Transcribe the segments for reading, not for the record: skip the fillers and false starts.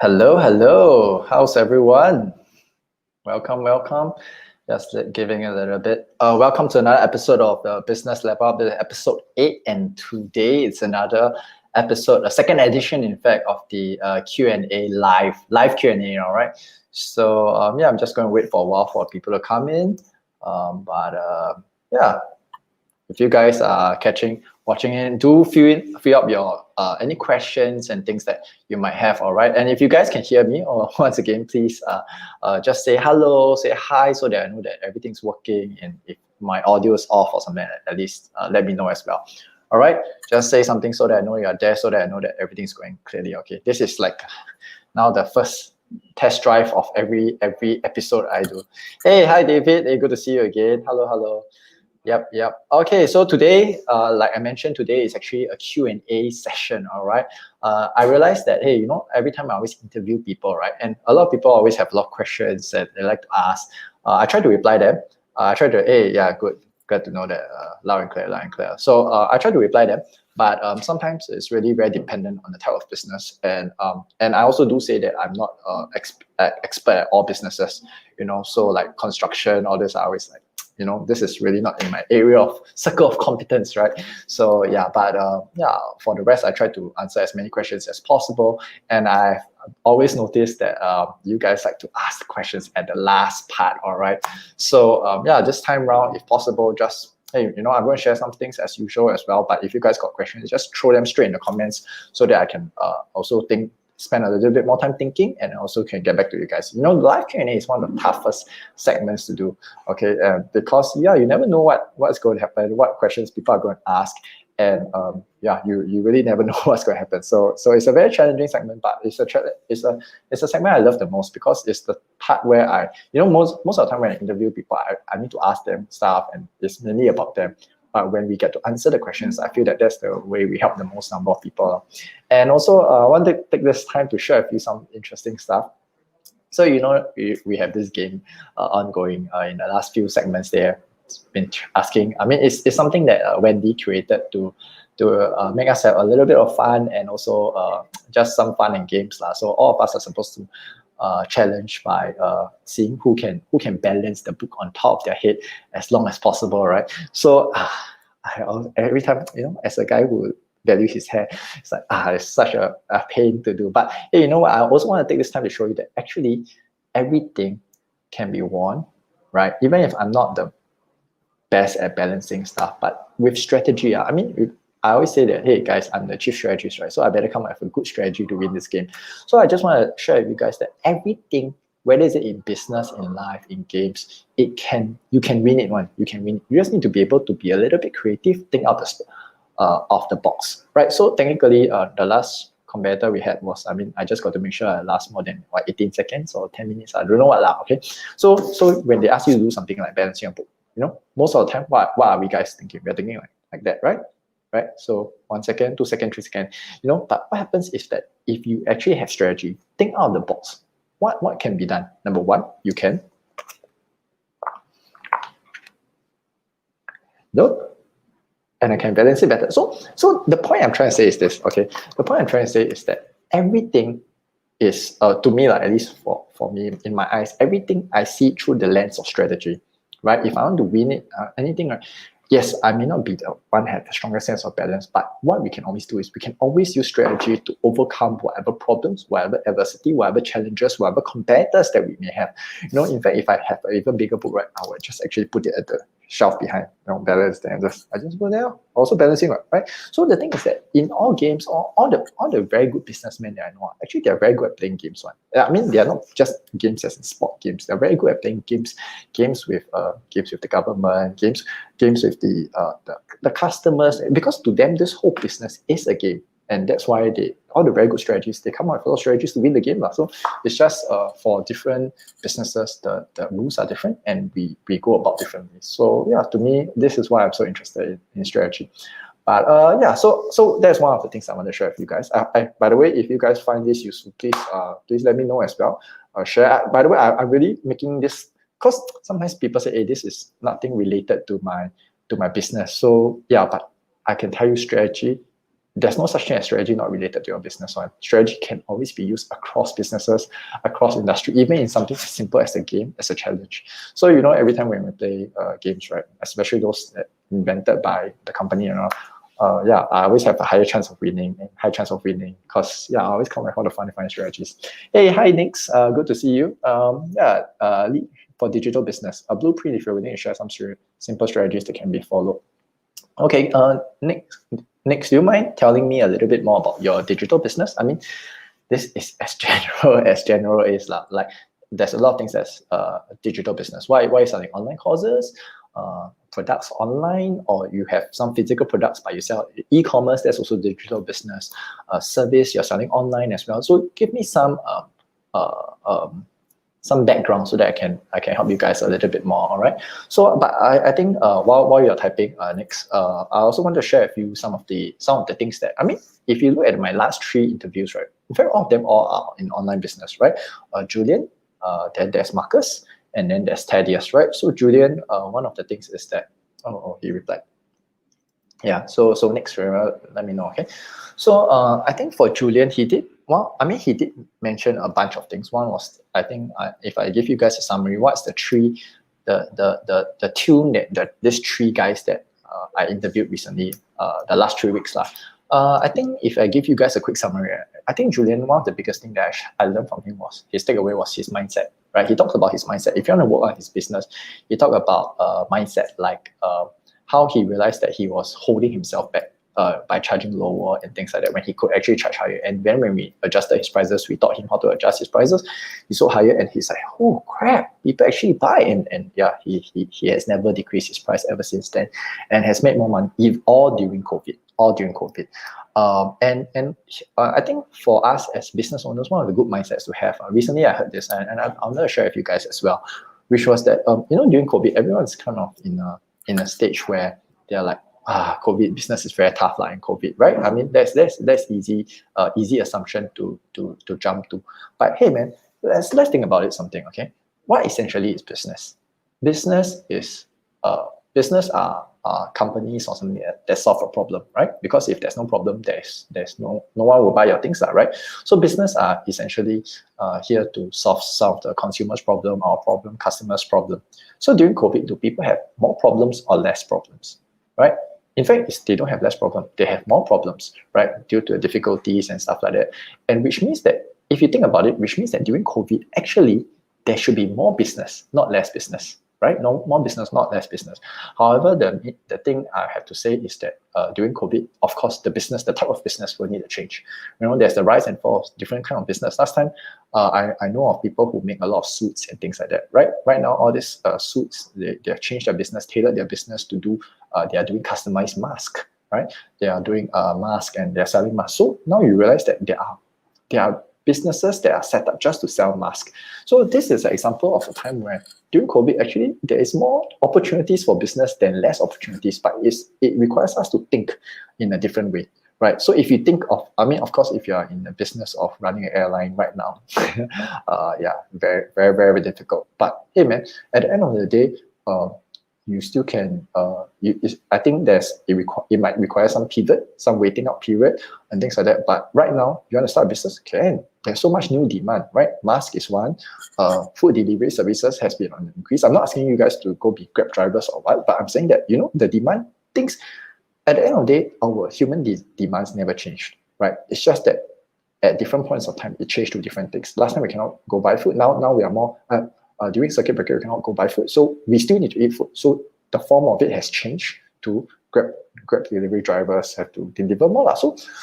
Hello, hello. How's everyone? Welcome, welcome. Just giving a little bit. Welcome to another episode of the Business Level Up, the episode 8, and today it's another episode, a second edition, in fact, of the Q&A live Q&A. All right. So yeah, I'm just going to wait for a while for people to come in. Yeah, if you guys are watching it, do fill up your any questions and things that you might have. All right, and if you guys can hear me, or once again, please just say hello, say hi, so that I know that everything's working, and if my audio is off or something, at least let me know as well. All right, just say something so that I know you are there, so that I know that everything's going clearly. Okay, this is like now the first test drive of every episode I do. Hey, hi David. Hey, good to see you again. Hello, hello. Yep. Okay, so today, like I mentioned, today is actually a Q&A session, all right? I realized that, hey, every time I always interview people, right? And a lot of people always have a lot of questions that they like to ask. I try to reply them. I try to, hey, yeah, good. Glad to know that, loud and clear, loud and clear. So I try to reply them, but sometimes it's really very dependent on the type of business. And I also do say that I'm not expert at all businesses, so like construction, all this, I always like, this is really not in my area of circle of competence, right? So yeah, but yeah, for the rest, I try to answer as many questions as possible. And I've always noticed that you guys like to ask questions at the last part, all right? So yeah, this time around, if possible, just hey, I'm going to share some things as usual as well. But if you guys got questions, just throw them straight in the comments so that I can also spend a little bit more time thinking, and also can get back to you guys. The live Q&A is one of the toughest segments to do, okay? Because yeah, you never know what's going to happen, what questions people are going to ask, and yeah, you really never know what's going to happen. So it's a very challenging segment, but it's a segment I love the most because it's the part where I, most of the time when I interview people, I need to ask them stuff, and it's mainly about them. But when we get to answer the questions, I feel that that's the way we help the most number of people. And also, I want to take this time to share with you some interesting stuff. So, we have this game ongoing in the last few segments there. Been asking. I mean, it's something that Wendy created to make us have a little bit of fun, and also just some fun and games. So all of us are supposed to challenge by seeing who can balance the book on top of their head as long as possible, right? So every time, as a guy who value his hair, it's like it's such a pain to do. But hey, you know what? I also want to take this time to show you that actually everything can be won, right? Even if I'm not the best at balancing stuff, but with strategy, I mean, I always say that, hey guys, I'm the chief strategist, right? So I better come up with a good strategy to win this game. So I just want to share with you guys that everything, whether it's in business, in life, in games, you can win it one. You can win. You just need to be able to be a little bit creative, think out of the box, right? So technically, the last competitor we had was, I just got to make sure I last more than 18 seconds or 10 minutes. I don't know what lah. Okay, so when they ask you to do something like balancing a book, most of the time, what are we guys thinking? We're thinking like that, right? Right. So 1 second, 2 seconds, 3 seconds. But what happens is that if you actually have strategy, think out of the box. What can be done? Number one, you can and I can balance it better. So the point I'm trying to say is this, okay? The point I'm trying to say is that everything is, to me, like, at least for me, in my eyes, everything I see through the lens of strategy, right? If I want to win it, anything, right? Yes, I may not be the one have the strongest sense of balance, but what we can always do is we can always use strategy to overcome whatever problems, whatever adversity, whatever challenges, whatever competitors that we may have. In fact, if I have an even bigger book, right, I would just actually put it at the shelf behind, balance there, and I just go there, also balancing, right? So the thing is that in all games, all the very good businessmen that I know, actually they're very good at playing games. One, I mean, they are not just games as in sport games. They're very good at playing games with the government, games with the customers, because to them this whole business is a game. And that's why all the very good strategies, they come up with a lot of strategies to win the game. So it's just for different businesses, the rules are different, and we go about differently. So yeah, to me, this is why I'm so interested in strategy. But yeah, so that's one of the things I want to share with you guys. By the way, if you guys find this useful, please let me know as well. Share. By the way, I'm really making this because sometimes people say, hey, this is nothing related to my business. So yeah, but I can tell you strategy there's no such thing as strategy not related to your business one. Strategy can always be used across businesses, across industry, even in something as simple as a game, as a challenge. So, every time when we play games, right, especially those that invented by the company, I always have a higher chance of winning because I always come up with all the fun strategies. Hey, hi, Nix. Good to see you. Lead for digital business, a blueprint if you're willing to share some simple strategies that can be followed. Okay, Nick, do you mind telling me a little bit more about your digital business? I mean, this is as general as like there's a lot of things that's digital business. Why are you selling online courses, products online, or you have some physical products but you sell e-commerce? That's also digital business. Service you're selling online as well. So give me some background so that I can help you guys a little bit more. All right. So, but I think while you're typing next, I also want to share with you some of the things that, I mean, if you look at my last 3 interviews, right, in fact, all of them all are in online business, right? Julian, then there's Marcus, and then there's Thaddeus, right? So Julian, one of the things is that, he replied. Yeah, so next, let me know, okay? So I think for Julian, he did mention a bunch of things. One was, I think, if I give you guys a summary, what's the tune that these 3 guys that I interviewed recently, the last 3 weeks. I think if I give you guys a quick summary, I think Julian, one of the biggest thing that I learned from him was his takeaway was his mindset, right? He talks about his mindset. If you want to work on his business, he talked about mindset, like how he realized that he was holding himself back by charging lower and things like that when he could actually charge higher. And then when we adjusted his prices, we taught him how to adjust his prices. He sold higher and he's like, oh crap, people actually buy. And yeah, he has never decreased his price ever since then and has made more money all during COVID. I think for us as business owners, one of the good mindsets to have, recently I heard this and I'm going to share with you guys as well, which was that, during COVID, everyone's kind of in a stage where they're like, COVID business is very tough in COVID, right? I mean, that's easy assumption to jump to. But hey, man, let's think about it something, okay? What essentially is business? Business are companies or something that solve a problem, right? Because if there's no problem, there's no one will buy your things, right? So business are essentially here to solve the consumer's problem, our problem, customer's problem. So during COVID, do people have more problems or less problems, right? In fact, they don't have less problems, they have more problems, right? Due to difficulties and stuff like that. And which means that, if you think about it, which means that during COVID, actually, there should be more business, not less business, right? No, more business, not less business. However, the thing I have to say is that during COVID, of course, the type of business will need to change. There's the rise and fall of different kind of business. Last time, I know of people who make a lot of suits and things like that, right? Right now, all these suits, they have changed their business, tailored their business to do, they are doing customized mask, right? They are doing mask and they're selling masks. So now you realize that there are businesses that are set up just to sell masks. So this is an example of a time where during COVID, actually, there is more opportunities for business than less opportunities, but it requires us to think in a different way, right? So if you think of, of course, if you are in the business of running an airline right now, very, very, very difficult. But hey, man, at the end of the day, you still can, I think it might require some pivot, some waiting out period and things like that. But right now, you want to start a business, there's so much new demand, right? Mask is one, food delivery services has been on an increase. I'm not asking you guys to go be Grab drivers or what, but I'm saying that, the demand things, at the end of the day, our human demands never changed, right? It's just that at different points of time, it changed to different things. Last time we cannot go buy food. Now we are more, during circuit breaker, we cannot go buy food. So we still need to eat food. So the form of it has changed to Grab delivery drivers have to deliver more.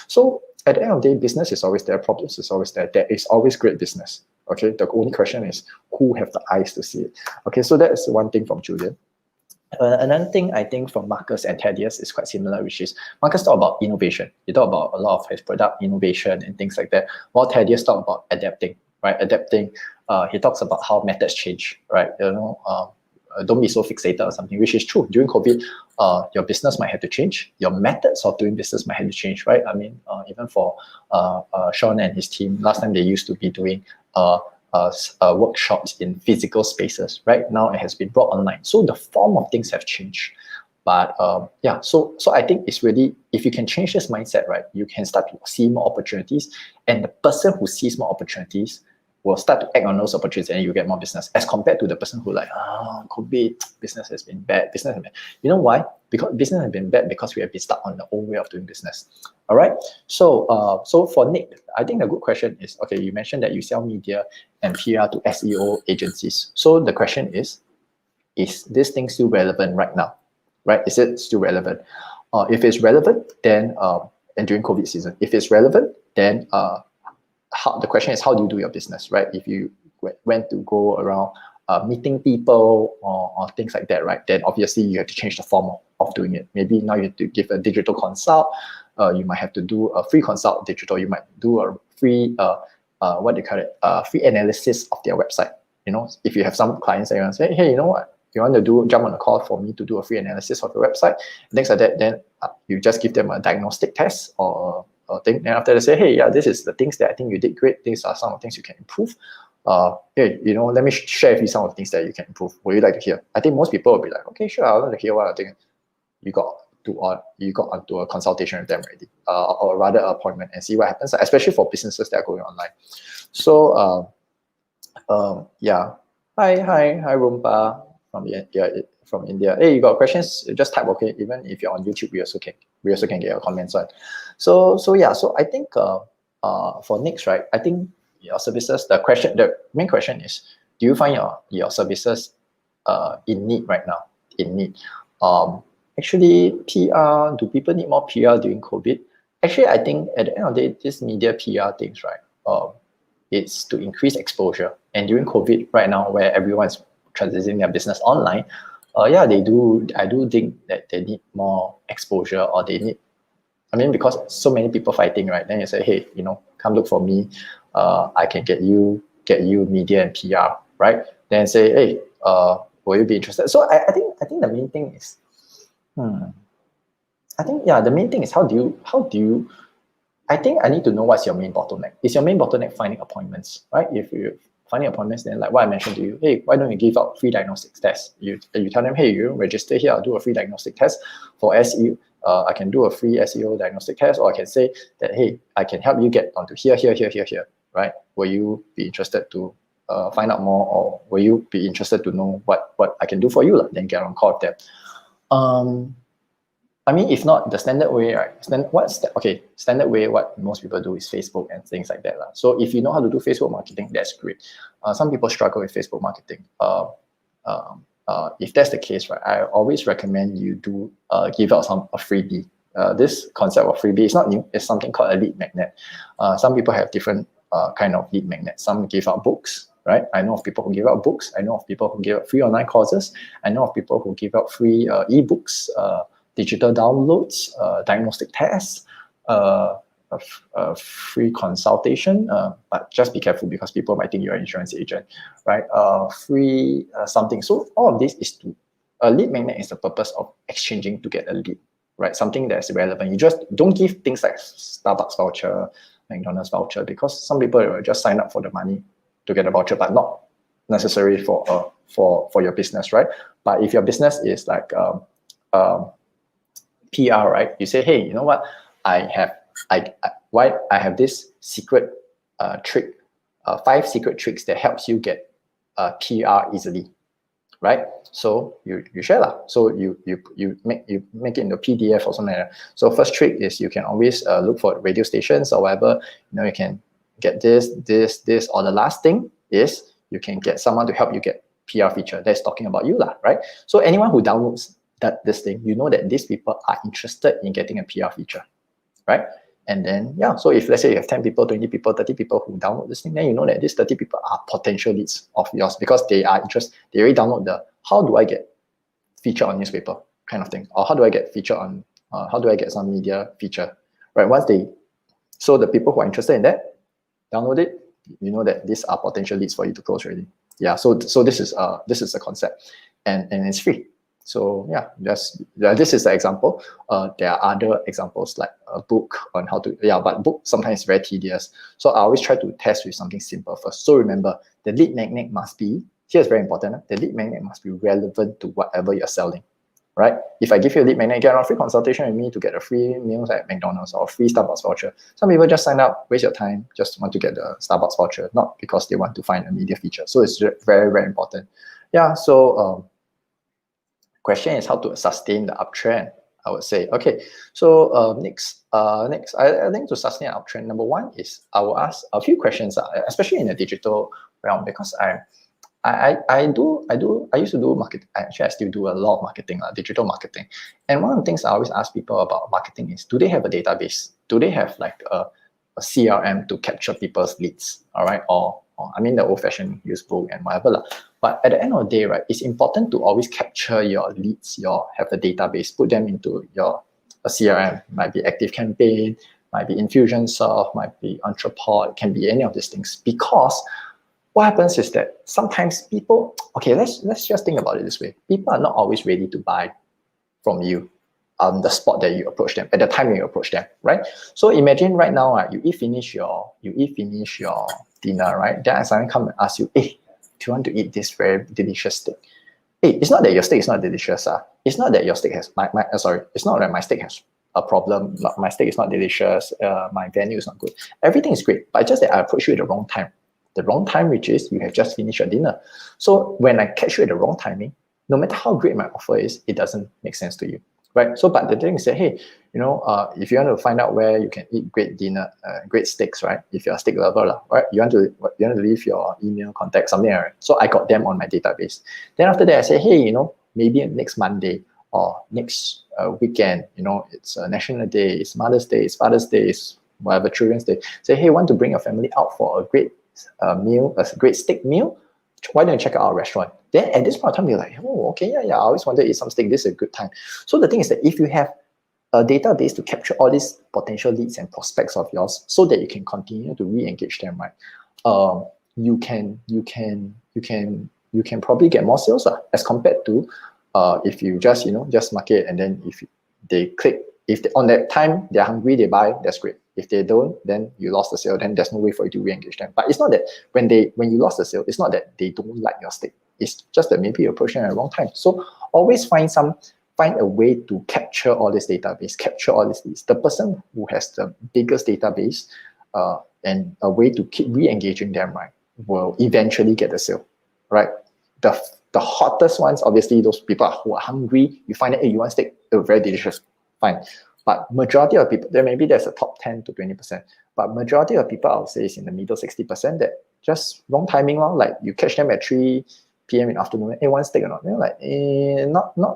So at the end of the day, business is always there, problems is always there. There is always great business. Okay, the only question is who have the eyes to see it. Okay, so that's one thing from Julian. Another thing I think from Marcus and Thaddeus is quite similar, which is Marcus talked about innovation. He talked about a lot of his product innovation and things like that, while Thaddeus talked about adapting, right? Adapting. He talks about how methods change, right? Don't be so fixated on something, which is true. During COVID, your business might have to change. Your methods of doing business might have to change, right? I mean, even for Sean and his team, last time they used to be doing workshops in physical spaces. Right now, it has been brought online. So the form of things have changed. But yeah, so I think it's really, if you can change this mindset, right, you can start to see more opportunities, and the person who sees more opportunities will start to act on those opportunities, and you get more business, as compared to the person who like, COVID, business has been bad, business has been, you know why? Because business has been bad because we have been stuck on the old way of doing business. All right. So so for Nick, I think the good question is, okay, you mentioned that you sell media and PR to SEO agencies. So the question is this thing still relevant right now? Right? Is it still relevant? If it's relevant, then and during COVID season, if it's relevant, then the question is, how do you do your business, right? If you went to go around meeting people or things like that, right? Then obviously you have to change the form of doing it. Maybe now you have to give a digital consult. You might have to do a free consult digital. You might do a free what do you call it? Free analysis of their website. You know, if you have some clients that you want to say, hey, you know what? You want to jump on a call for me to do a free analysis of your website, things like that. Then you just give them a diagnostic test or thing. And after they say, hey, yeah, this is the things that I think you did great. These are some of the things you can improve. Hey, you know, let me share with you some of the things that you can improve. Would you like to hear? I think most people will be like, okay, sure, I want to hear what I think. You got onto a consultation with them already, or rather an appointment, and see what happens, especially for businesses that are going online. So yeah, hi Rumpa from India. Hey, you got questions? Just type, okay. Even if you're on YouTube, we also can get your comments on. So yeah, so I think for next, right, I think your services, the main question is, do you find your services in need right now? In need. Actually, PR, do people need more PR during COVID? Actually, I think at the end of the day, this media PR things, right, it's to increase exposure. And during COVID right now, where everyone's transitioning their business online, yeah, I do think that they need more exposure, or they need, I mean, because so many people fighting, right? Then you say, hey, you know, come look for me. I can get you media and PR, right? Then say, hey, will you be interested? So I think the main thing is, I think, yeah, the main thing is how do you I think I need to know what's your main bottleneck. Is your main bottleneck finding appointments, right? If you're finding appointments, then like what I mentioned to you, hey, why don't you give out free diagnostic tests? You tell them, hey, you register here, I'll do a free diagnostic test for SEO. I can do a free SEO diagnostic test, or I can say that, hey, I can help you get onto here, right? Will you be interested to find out more, or will you be interested to know what I can do for you? Then get on call with them. I mean, if not the standard way, right? Standard way, what most people do is Facebook and things like that. So if you know how to do Facebook marketing, that's great. Some people struggle with Facebook marketing. If that's the case, right, I always recommend you do give out a freebie. This concept of freebie is not new. It's something called a lead magnet. Some people have different kind of lead magnets. Some give out books, right? I know of people who give out books. I know of people who give out free online courses. I know of people who give out free ebooks, digital downloads, diagnostic tests, free consultation, but just be careful because people might think you're an insurance agent, right? Free something. So all of this is to, a lead magnet is the purpose of exchanging to get a lead, right? Something that's relevant. You just don't give things like Starbucks voucher, McDonald's voucher, because some people will just sign up for the money to get a voucher, but not necessary for your business, right? But if your business is like PR, right? You say, hey, you know what? I have this secret trick, 5 secret tricks that helps you get PR easily, right? So you share lah. So you make it into PDF or something like that. So first trick is you can always look for radio stations or whatever. You know, you can get this, or the last thing is you can get someone to help you get PR feature that's talking about you lah, right? So anyone who downloads this thing, you know that these people are interested in getting a PR feature, right? And then, yeah, so if let's say you have 10 people, 20 people, 30 people who download this thing, then you know that these 30 people are potential leads of yours because they are interested. They already download the how do I get feature on newspaper kind of thing, or how do I get feature on, how do I get some media feature, right? So the people who are interested in that, download it, you know that these are potential leads for you to close already. Yeah, so this is the concept, and it's free. So yeah, this is the example. There are other examples like a book on how to, but book sometimes is very tedious. So I always try to test with something simple first. So remember, the lead magnet must be, here's very important, the lead magnet must be relevant to whatever you're selling, right? If I give you a lead magnet, you get a free consultation with me to get a free meals at McDonald's or free Starbucks voucher. Some people just sign up, waste your time, just want to get the Starbucks voucher, not because they want to find a media feature. So it's very, very important. Yeah, so question is how to sustain the uptrend, I would say. Okay, so next, I think to sustain an uptrend, number one is I will ask a few questions, especially in the digital realm, because I used to do marketing. Actually, I still do a lot of marketing, digital marketing. And one of the things I always ask people about marketing is, do they have a database? Do they have like a CRM to capture people's leads? All right, or I mean the old-fashioned use book and whatever. But at the end of the day, right, it's important to always capture your leads, have a database, put them into your CRM. It might be ActiveCampaign, might be Infusionsoft, might be Entreport, it can be any of these things. Because what happens is that sometimes people, okay, let's just think about it this way. People are not always ready to buy from you on the spot that you approach them, at the time you approach them, right? So imagine right now, you eat finish your dinner, right? Then someone come and ask you, hey, do you want to eat this very delicious steak? Hey, it's not that your steak is not delicious. It's not that your steak has, it's not that my steak has a problem. My steak is not delicious. My venue is not good. Everything is great, but just that I approach you at the wrong time. The wrong time, which is you have just finished your dinner. So when I catch you at the wrong timing, no matter how great my offer is, it doesn't make sense to you, right? So, but the thing is that, hey, if you want to find out where you can eat great dinner, great steaks, right? If you're a steak lover, right? You want to leave your email contact, something like that. So I got them on my database. Then after that, I say, hey, maybe next Monday or next weekend, it's a National Day, it's Mother's Day, it's Father's Day, it's whatever, Children's Day. Say, hey, want to bring your family out for a great meal, a great steak meal? Why don't you check out our restaurant? Then at this point of time, you're like, oh, okay, yeah, I always wanted to eat some steak. This is a good time. So the thing is that if you have a database to capture all these potential leads and prospects of yours, so that you can continue to re-engage them, right? You can probably get more sales as compared to if you just market, and then if they click, if on that time they're hungry, they buy, that's great. If they don't, then you lost the sale, then there's no way for you to re-engage them. But it's not that when you lost the sale, it's not that they don't like your steak. It's just that maybe you're approaching at the wrong time. So always find a way to capture all this database, capture all these leads. The person who has the biggest database and a way to keep re-engaging them, right, will eventually get the sale, right? The hottest ones, obviously, those people who are hungry, you find that, hey, you want steak, they're very delicious, fine. But majority of people, maybe there's a top 10 to 20%, but majority of people, I would say, is in the middle 60% that just wrong timing, like you catch them at 3 p.m. in the afternoon, hey, want steak or not? They're like,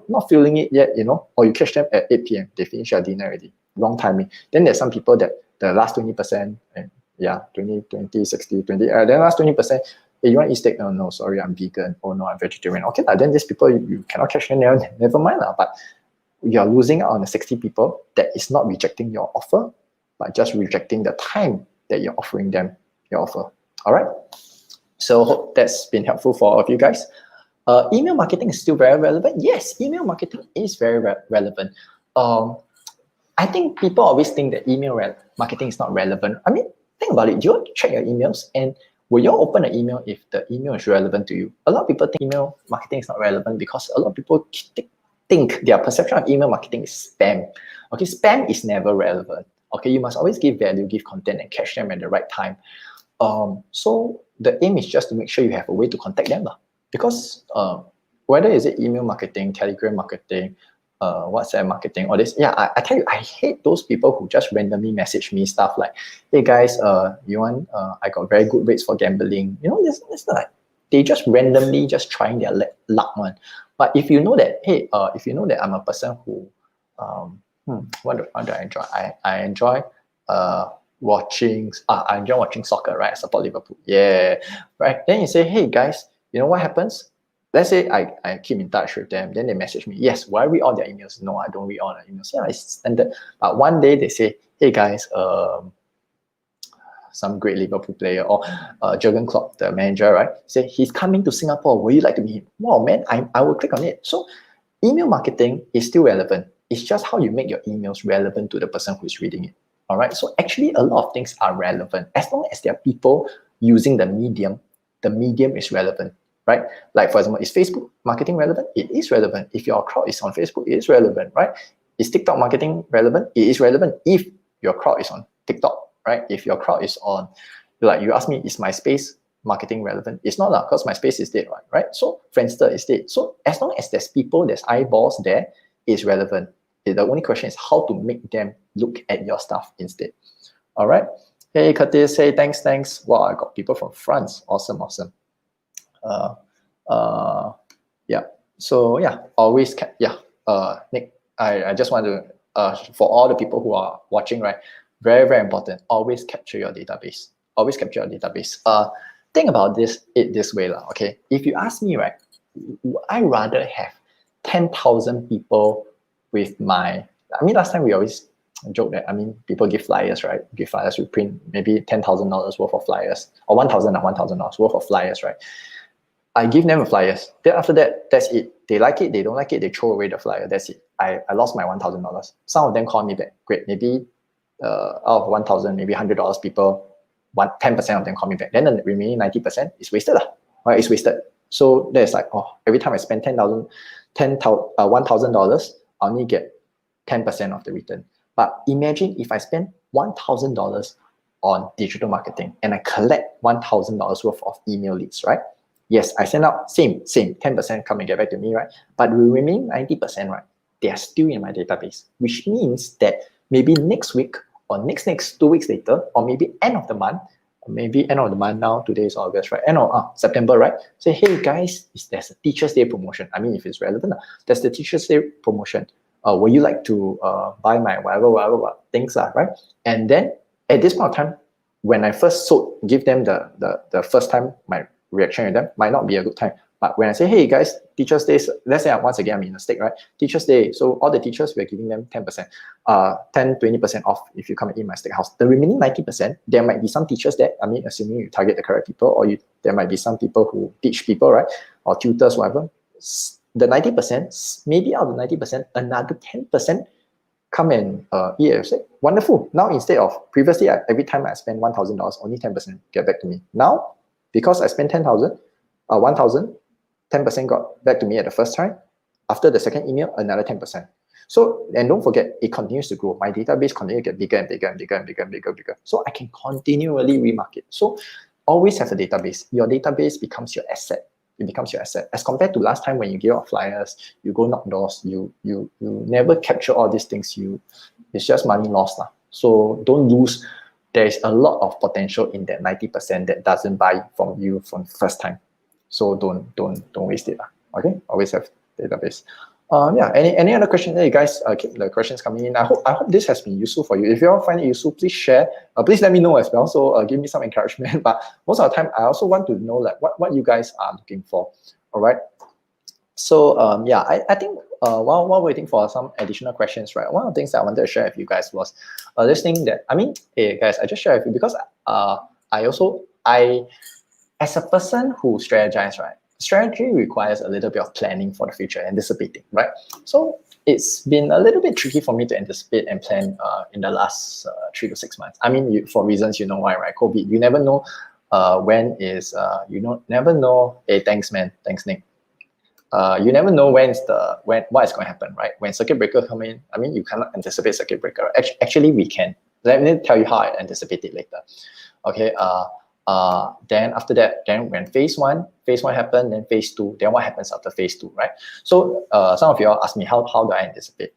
not feeling it yet, or you catch them at 8 p.m., they finish their dinner already, wrong timing. Then there's some people that the last 20%, 20, 60, 20, then last 20%, hey, you want to eat steak? No, sorry, I'm vegan. Oh no, I'm vegetarian. Okay, then these people, you cannot catch them there, never mind. But you're losing out on the 60 people that is not rejecting your offer, but just rejecting the time that you're offering them your offer. All right. So hope that's been helpful for all of you guys. Email marketing is still very relevant. Yes, email marketing is very relevant. I think people always think that email marketing is not relevant. I mean, think about it. You check your emails, and will you open an email if the email is relevant to you? A lot of people think email marketing is not relevant because a lot of people think their perception of email marketing is spam. Okay, spam is never relevant. Okay, you must always give value, give content, and catch them at the right time. So the aim is just to make sure you have a way to contact them. Because whether is it email marketing, Telegram marketing, WhatsApp marketing, all this, I tell you, I hate those people who just randomly message me stuff like, hey guys, you want, I got very good rates for gambling. It's not like, they just randomly just trying their luck one. But if you know that, hey, if you know that I'm a person who, what do I enjoy? I enjoy watching soccer, right? I support Liverpool. Yeah, right. Then you say, hey guys, you know what happens? Let's say I keep in touch with them, then they message me. Yes, will I read all their emails? No, I don't read all their emails. Yeah, it's standard. But one day they say, hey guys, some great Liverpool player or Jurgen Klopp, the manager, right? Say he's coming to Singapore. Would you like to meet him? Wow, man, I will click on it. So email marketing is still relevant. It's just how you make your emails relevant to the person who's reading it. All right. So actually, a lot of things are relevant as long as there are people using the medium is relevant. right? Like for example, is Facebook marketing relevant? It is relevant. If your crowd is on Facebook, it is relevant, right? Is TikTok marketing relevant? It is relevant if your crowd is on TikTok, right? If your crowd is on, like you ask me, is MySpace marketing relevant? It's not because MySpace is dead, right? So Friendster is dead. So as long as there's people, there's eyeballs there, it's relevant. The only question is how to make them look at your stuff instead. All right. Hey, Curtis. Hey, thanks. Wow, I got people from France. Awesome. Yeah. So yeah, always Nick, I just want to for all the people who are watching, right? Very, very important. Always capture your database. Always capture your database. Think about it this way, okay? If you ask me, right, I rather have 10,000 people with my. I mean, last time we always joke that, I mean, people give flyers, right? Give flyers, we print maybe $10,000 worth of flyers, or $1,000 worth of flyers, right? I give them flyers. Then after that, that's it. They like it, they don't like it, they throw away the flyer. That's it. I lost my $1,000. Some of them call me back. Great, maybe out of 1,000, maybe $100 people, 10% of them call me back. Then the remaining 90% is wasted, right? It's wasted. So there's like, every time I spend $1,000, I only get 10% of the return. But imagine if I spend $1,000 on digital marketing and I collect $1,000 worth of email leads, right? Yes, I send out same 10% come and get back to me, right? But the remaining 90%, right? They are still in my database, which means that maybe next week or next 2 weeks later, or maybe end of the month now, today is August, right? End of September, right? Say, hey guys, there's a Teacher's Day promotion. I mean, if it's relevant, there's the Teacher's Day promotion. Would you like to buy my whatever things, right? And then at this point of time, when I first give them the first time, my reaction with them might not be a good time. But when I say, hey guys, Teacher's Day, let's say once again I'm in a stake, right? Teacher's Day, so all the teachers, we're giving them 10%, 20% off if you come and eat my steakhouse. The remaining 90%, there might be some teachers that, I mean, assuming you target the correct people, or there might be some people who teach people, right? Or tutors, whatever. The 90%, maybe out of the 90%, another 10% come and eat at your steak. Wonderful. Now, instead of previously, every time I spend $1,000, only 10% get back to me. Now, because I spent 1,000, 10% got back to me at the first time. After the second email, another 10%. So, and don't forget, it continues to grow. My database continues to get bigger and bigger. So I can continually remarket. So always have a database. Your database becomes your asset. It becomes your asset. As compared to last time when you give out flyers, you go knock doors, you never capture all these things. It's just money lost. So don't lose. There is a lot of potential in that 90% that doesn't buy from you from the first time. So don't waste it. Okay, always have database. Yeah. Any other questions? Hey guys, keep the questions coming in. I hope this has been useful for you. If you all find it useful, please share. Please let me know as well. So give me some encouragement. But most of the time, I also want to know like what you guys are looking for. All right. So yeah, I think while waiting for some additional questions, right? One of the things that I wanted to share with you guys was this thing that, I mean, hey guys, I just share with you because I as a person who strategizes, right? Strategy requires a little bit of planning for the future, anticipating, right? So it's been a little bit tricky for me to anticipate and plan in the last 3 to 6 months. I mean, for reasons you know why, right? COVID, you never know when is never know. Hey, thanks man, thanks Nick. You never know what is going to happen, right? When circuit breaker come in, I mean, you cannot anticipate circuit breaker. Actually, we can. Let me tell you how I anticipate it later. Okay. Then after that, then when phase one happened, then phase 2, then what happens after phase 2, right? So some of you all ask me how do I anticipate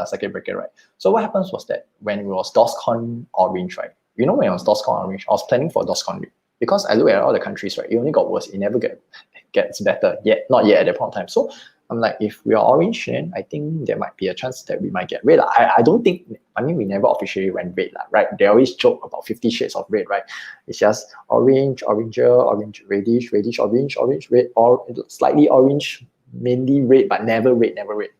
circuit breaker, right? So what happens was that when it was DORSCON orange, right? You know, when it was DORSCON orange, I was planning for DORSCON red because I look at all the countries, right? It only got worse. It never gets better yet, not yet at that point in time. So I'm like, if we are orange, then I think there might be a chance that we might get red. I don't think, I mean, we never officially went red, right? They always joke about 50 shades of red, right? It's just orange, oranger, orange, reddish, orange, red, or slightly orange, mainly red, but never red.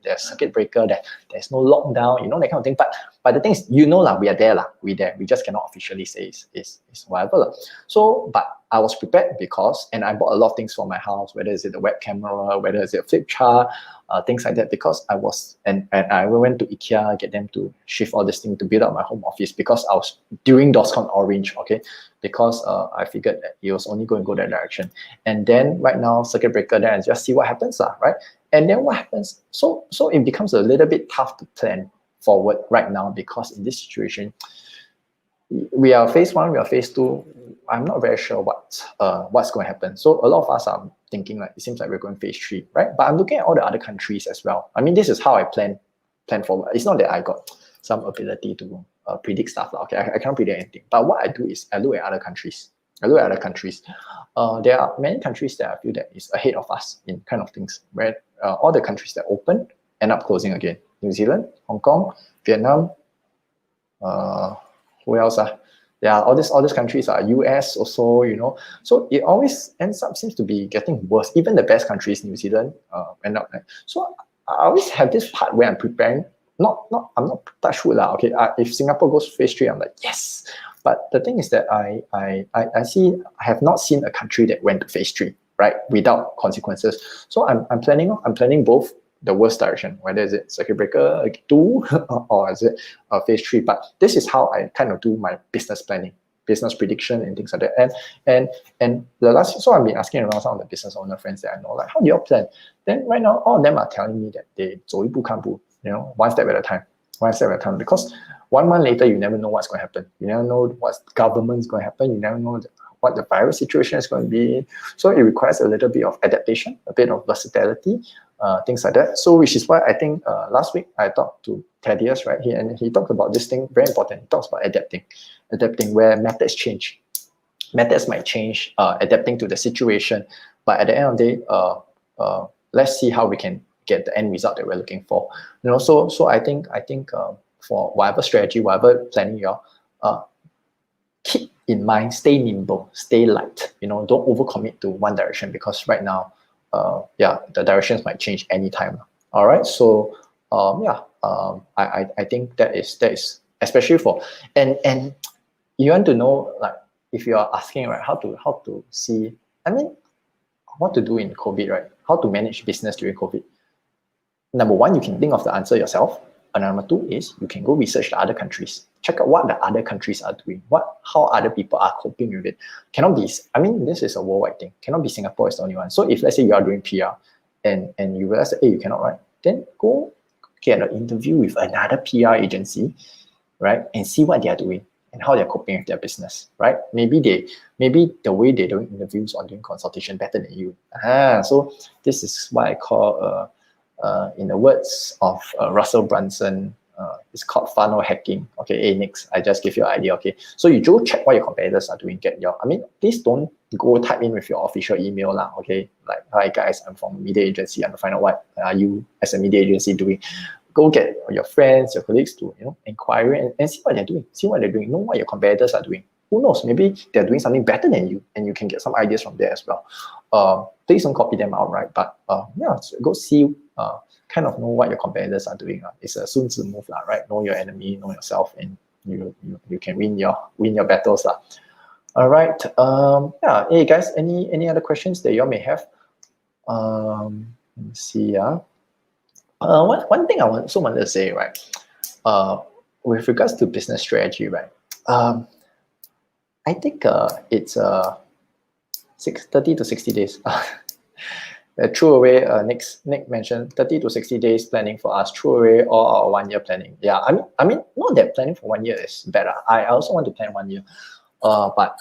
There's circuit breaker, there's no lockdown, you know, that kind of thing. But But the thing is, you know lah, we are there lah, we there. We just cannot officially say it's whatever lah. So, but I was prepared because, and I bought a lot of things for my house, whether it's a web camera, whether it's a flip chart, things like that, because I was, and I went to IKEA, get them to shift all this thing to build up my home office, because I was doing DORSCON Orange, okay, because I figured that it was only going to go that direction. And then right now, circuit breaker, then I just see what happens lah, right? And then what happens? So it becomes a little bit tough to plan forward right now, because in this situation, we are phase 1, we are phase 2. I'm not very sure what's going to happen. So a lot of us are thinking like, it seems like we're going phase 3, right? But I'm looking at all the other countries as well. I mean, this is how I plan forward. It's not that I got some ability to predict stuff. Okay, I can't predict anything. But what I do is I look at other countries. There are many countries that I feel that is ahead of us in kind of things, where all the countries that open end up closing again. New Zealand, Hong Kong, Vietnam, who else? Yeah, all these countries are US also, you know. So it always seems to be getting worse. Even the best countries, New Zealand, end up. So I always have this part where I'm preparing. I'm not touch wood lah. Okay, if Singapore goes phase 3, I'm like yes. But the thing is that I have not seen a country that went to phase 3, right, without consequences. So I'm planning both the worst direction, whether is it circuit breaker 2 or is it phase 3. But this is how I kind of do my business planning, business prediction and things like that. And the last, so I've been asking around some of the business owner friends that I know, like, how do you all plan? Then right now, all of them are telling me that they 走一步看步, you know, one step at a time. Because 1 month later, you never know what's going to happen. You never know what government's going to happen. You never know what the virus situation is going to be. So it requires a little bit of adaptation, a bit of versatility, things like that. So which is why I think last week I talked to Thaddeus, right here, and he talked about this thing, very important. He talks about adapting where methods change. Methods might change, adapting to the situation. But at the end of the day, let's see how we can get the end result that we're looking for. You know, so I think for whatever strategy, whatever planning you're, keep in mind, stay nimble, stay light. You know, don't overcommit to one direction, because right now, the directions might change anytime. All right, so I think that is especially for and you want to know, like, if you are asking, right, how to see, I mean, what to do in COVID, right? How to manage business during COVID. Number 1, you can think of the answer yourself. And number 2 is you can go research the other countries. Check out what the other countries are doing, how other people are coping with it. Cannot be, I mean, this is a worldwide thing. Cannot be Singapore is the only one. So if let's say you are doing PR and you realize that, hey, you cannot write, then go get an interview with another PR agency, right? And see what they are doing and how they're coping with their business, right? Maybe the way they're doing interviews or doing consultation better than you. So this is what I call in the words of Russell Brunson, it's called funnel hacking. Okay, hey, next, I just give you an idea. Okay, so you go check what your competitors are doing. Please don't go type in with your official email lah. Okay, like, hi guys, I'm from a media agency. I'm to find out what are you as a media agency doing. Go get your friends, your colleagues to inquire and see what they're doing. Know what your competitors are doing. Who knows? Maybe they're doing something better than you, and you can get some ideas from there as well. Please don't copy them outright, but so go see. Kind of know what your competitors are doing. It's a Sun Tzu move, right? Know your enemy, know yourself, and you can win your battles. All right. Hey guys, any other questions that you all may have? Let me see. One thing I also wanted to say, right? With regards to business strategy, right? I think it's 30 to 60 days. Threw away, Nick mentioned 30 to 60 days planning for us, threw away all our 1 year planning. Yeah, I mean, not that planning for 1 year is better. I also want to plan 1 year. But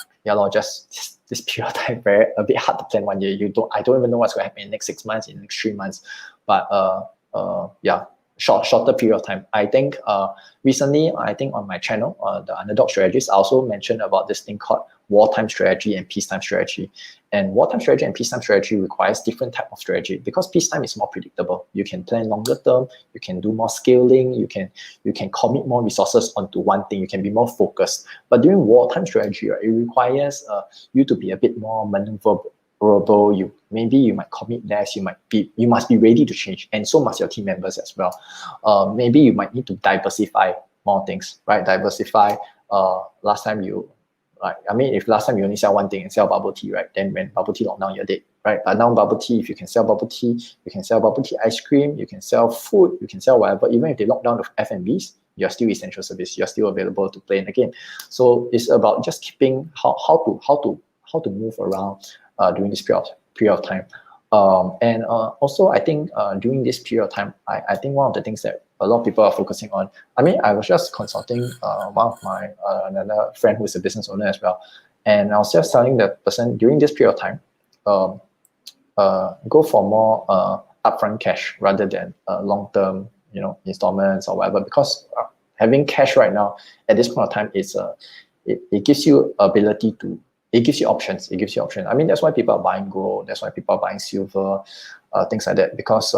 just this period of time, a bit hard to plan 1 year. I don't even know what's going to happen in the next 6 months, in the next 3 months. But shorter period of time. I think recently, on my channel, the Underdog Strategist, I also mentioned about this thing called wartime strategy and peacetime strategy. And wartime strategy and peacetime strategy requires different type of strategy, because peacetime is more predictable. You can plan longer term, you can do more scaling, you can commit more resources onto one thing, you can be more focused. But during wartime strategy, right, it requires you to be a bit more maneuverable. Maybe you might commit less, you must be ready to change, and so must your team members as well. Maybe you might need to diversify more things, right? Diversify. Last time you, right? I mean, if last time you only sell one thing and sell bubble tea, right? Then when bubble tea lockdown, you're dead, right? But now bubble tea, if you can sell bubble tea, you can sell bubble tea ice cream, you can sell food, you can sell whatever. Even if they lock down the F&Bs, you're still essential service. You're still available to play in the game. So it's about just keeping how to move around during this period of time. And also, I think during this period of time, I think one of the things that a lot of people are focusing on. I mean, I was just consulting one of my another friend who is a business owner as well, and I was just telling the person during this period of time, go for more upfront cash rather than long-term, installments or whatever. Because having cash right now at this point of time is it gives you ability to. It gives you options. It gives you options. I mean, that's why people are buying gold. That's why people are buying silver, things like that. Because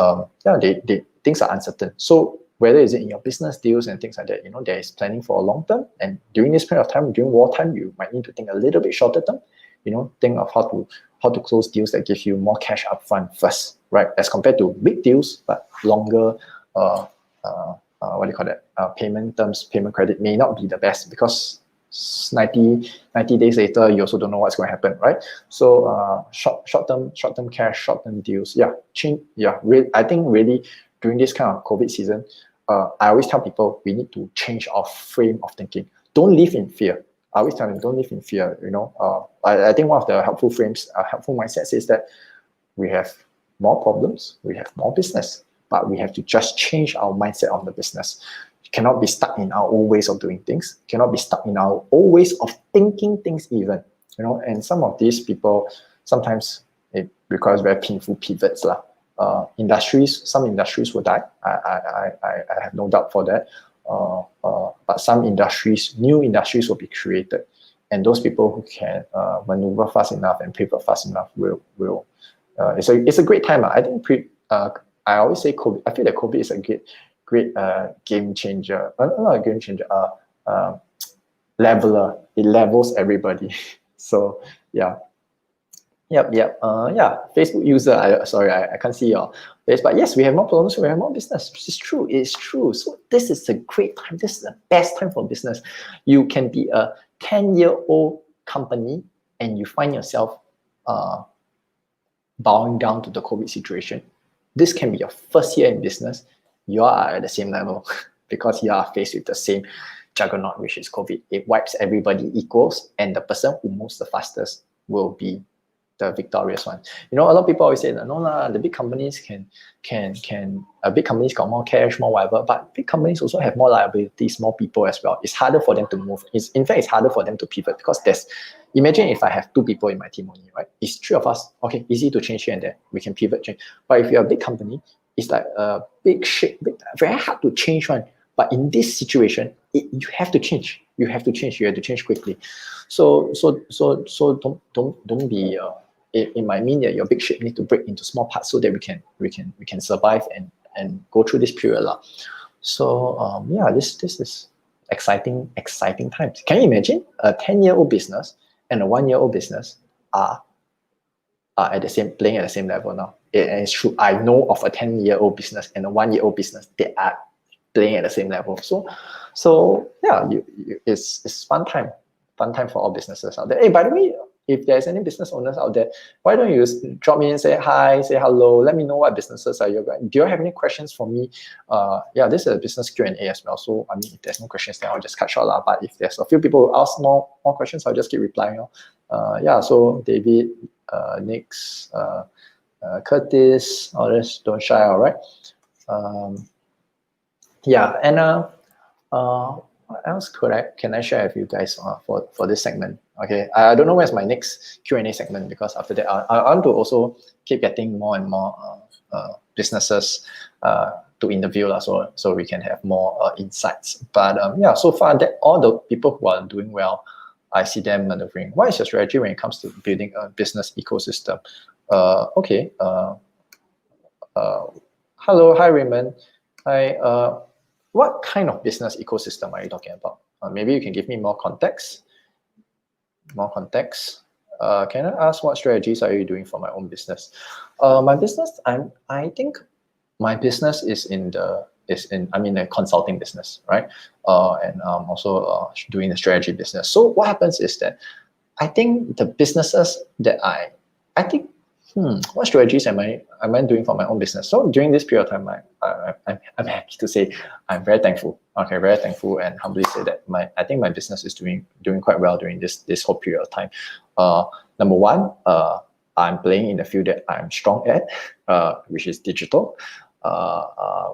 things are uncertain. So whether is it in your business deals and things like that, there is planning for a long term. And during this period of time, during wartime, you might need to think a little bit shorter term. Think of how to close deals that give you more cash upfront first, right? As compared to big deals, but longer. What do you call that? Payment terms, payment credit may not be the best because 90 days later, you also don't know what's going to happen, right? So short-term cash, short-term deals. I think really during this kind of COVID season, I always tell people we need to change our frame of thinking. Don't live in fear. I always tell them, don't live in fear. I think one of the helpful mindsets is that we have more problems, we have more business, but we have to just change our mindset on the business. Cannot be stuck in our old ways of doing things, cannot be stuck in our old ways of thinking things even, and some of these people, sometimes it requires very painful pivots. Some industries will die. I have no doubt for that. But some new industries will be created. And those people who can maneuver fast enough and pivot fast enough will it's a great time. I think I always say COVID, I feel that COVID is a great game changer. Not a game changer, leveler. It levels everybody. So yeah. Yep. Facebook user. I can't see your face, but yes, we have more problems. We have more business. Which is true. It's true. So this is a great time. This is the best time for business. You can be a 10-year-old company and you find yourself bowing down to the COVID situation. This can be your first year in business. You are at the same level because you are faced with the same juggernaut, which is COVID. It wipes everybody equals, and the person who moves the fastest will be the victorious one. A lot of people always say that the big companies big companies got more cash, more whatever, but big companies also have more liabilities, more people as well. It's harder for them to move. In fact, it's harder for them to pivot because imagine if I have 2 people in my team only, right? It's 3 of us. Okay, easy to change here and there. We can pivot, change. But if you're a big company, it's like a big ship, very hard to change one. But in this situation, you have to change. You have to change quickly. So don't be. It might mean that your big ship need to break into small parts so that we can survive and go through this period. So this is exciting times. Can you imagine a 10-year-old business and a 1-year-old business are playing at the same level now? And it's true. I know of a 10-year-old business and a 1-year-old business that are playing at the same level. So yeah, it's fun time for all businesses out there. Hey, by the way, if there's any business owners out there, why don't you drop me and say hi, say hello, let me know what businesses are you going. Do you have any questions for me? This is a business Q&A as well. So I mean, if there's no questions, then I'll just cut short. But if there's a few people who ask more questions, I'll just keep replying. So David, Nix, Curtis, others, don't shy, all right? What else can I share with you guys for this segment? Okay, I don't know where's my next Q&A segment, because after that I want to also keep getting more and more businesses to interview so we can have more insights. But so far that all the people who are doing well, I see them maneuvering. What is your strategy when it comes to building a business ecosystem? Hello, hi Raymond. What kind of business ecosystem are you talking about? Maybe you can give me more context. Can I ask what strategies are you doing for my own business? My business, I think my business is in the is in, I'm in a consulting business, right? And also doing the strategy business. So what happens is that I think the businesses that I think, what strategies am I doing for my own business? So during this period of time, I'm happy to say I'm very thankful. Okay, very thankful, and humbly say that I think my business is doing quite well during this whole period of time. Number one, I'm playing in the field that I'm strong at, which is digital,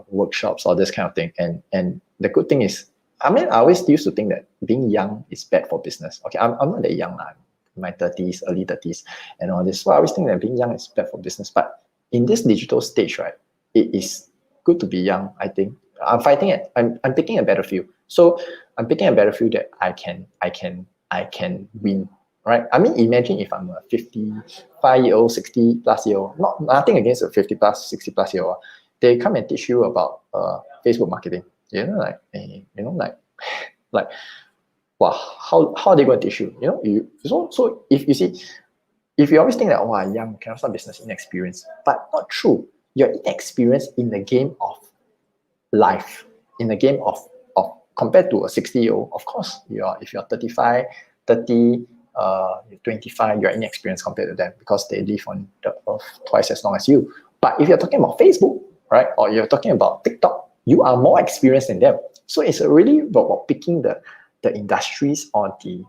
workshops, all this kind of thing. And the good thing is, I mean, I always used to think that being young is bad for business. Okay, I'm not that young now. In my 30s, early 30s, and all this. So I always think that being young is bad for business. But in this digital stage, right, it is good to be young. I think I'm fighting it. I'm picking a battlefield. So I'm picking a battlefield that I can win. Right? I mean, imagine if I'm a 55-year-old, 60-plus-year-old, nothing against a 50-plus, 60-plus-year-old. They come and teach you about Facebook marketing. Like, wow, how are they going to teach you? So if you see, if you always think that, oh, young, cannot start business, inexperienced, but not true. You're inexperienced in the game of life, in the game of compared to a 60-year-old. Of course, if you're 35, 30, 25, you're inexperienced compared to them because they live on the earth twice as long as you. But if you're talking about Facebook, right, or you're talking about TikTok, you are more experienced than them. So it's really about picking the industries or the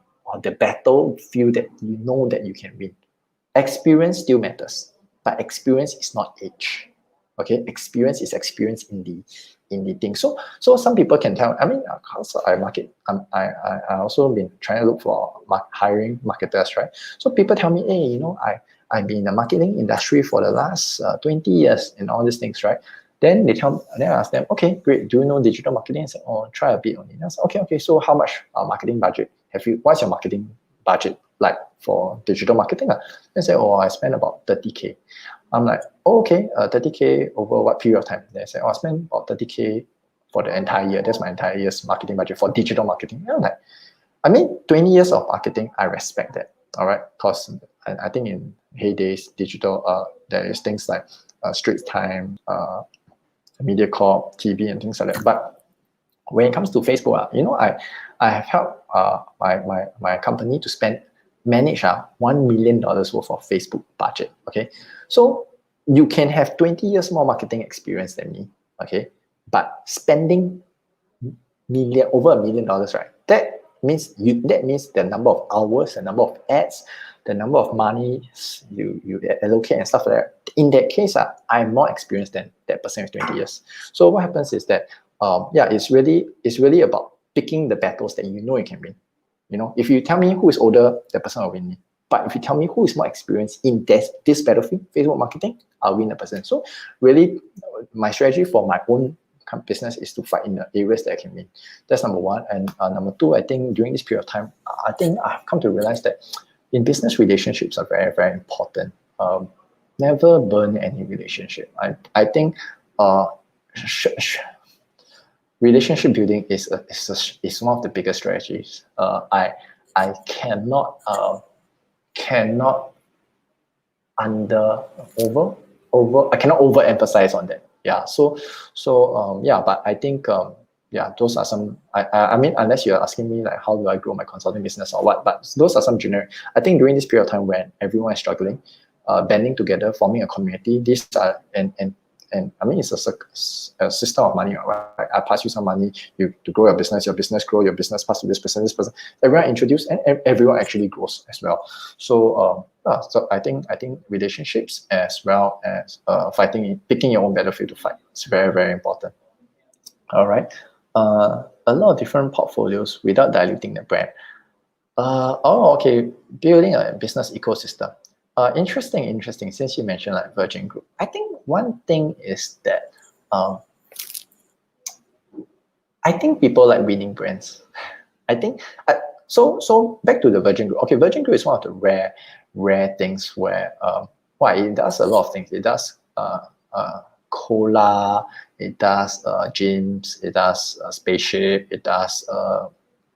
battlefield that you know that you can win. Experience still matters, but experience is not age. Okay, experience is experience in the thing. So some people can tell. I mean, also I also been trying to look for hiring marketers, right? So people tell me, hey, I've been in the marketing industry for the last 20 years and all these things, right? Then they tell me, then I ask them, okay, great. Do you know digital marketing? I say, oh, try a bit on it. I say, okay. So how much marketing budget have you? What's your marketing budget like for digital marketing? They say, oh, I spend about 30K. I'm like, oh, okay, 30K over what period of time? They say, oh, I spend about 30K for the entire year. That's my entire year's marketing budget for digital marketing. And I'm like, I mean, 20 years of marketing, I respect that. All right, because I think in heydays, digital, there is things like Straits Time, MediaCorp, TV, and things like that. But when it comes to Facebook, I have helped my company to manage $1 million worth of Facebook budget. Okay, so you can have 20 years more marketing experience than me. Okay, but spending over $1 million, right? That means the number of hours, the number of ads, the number of money you allocate and stuff like that. In that case, I'm more experienced than that person with 20 years. So what happens is that, it's really about picking the battles that you know you can win. If you tell me who is older, that person will win me. But if you tell me who is more experienced in this battlefield, Facebook marketing, I'll win the person. So really, my strategy for my own business is to fight in the areas that I can win. That's number one. And number two, I think during this period of time, I think I've come to realize that in business, relationships are very, very important. Never burn any relationship. I think relationship building is one of the biggest strategies. I cannot overemphasize on that. Yeah. But I think those are some. I mean, unless you're asking me like how do I grow my consulting business or what, but those are some generic. I think during this period of time when everyone is struggling, banding together, forming a community. These are and I mean, it's a system of money, right? I pass you some money, you to grow your business grow, your business pass to this person. Everyone introduce, and everyone actually grows as well. So, so I think relationships as well as picking your own battlefield to fight. It's very, very important. All right. A lot of different portfolios without diluting the brand. Okay. Building a business ecosystem. Interesting. Since you mentioned like Virgin Group, I think one thing is that I think people like winning brands. I think so. Back to the Virgin Group. Okay, Virgin Group is one of the rare things where it does a lot of things. It does cola. It does gyms. It does spaceship. It does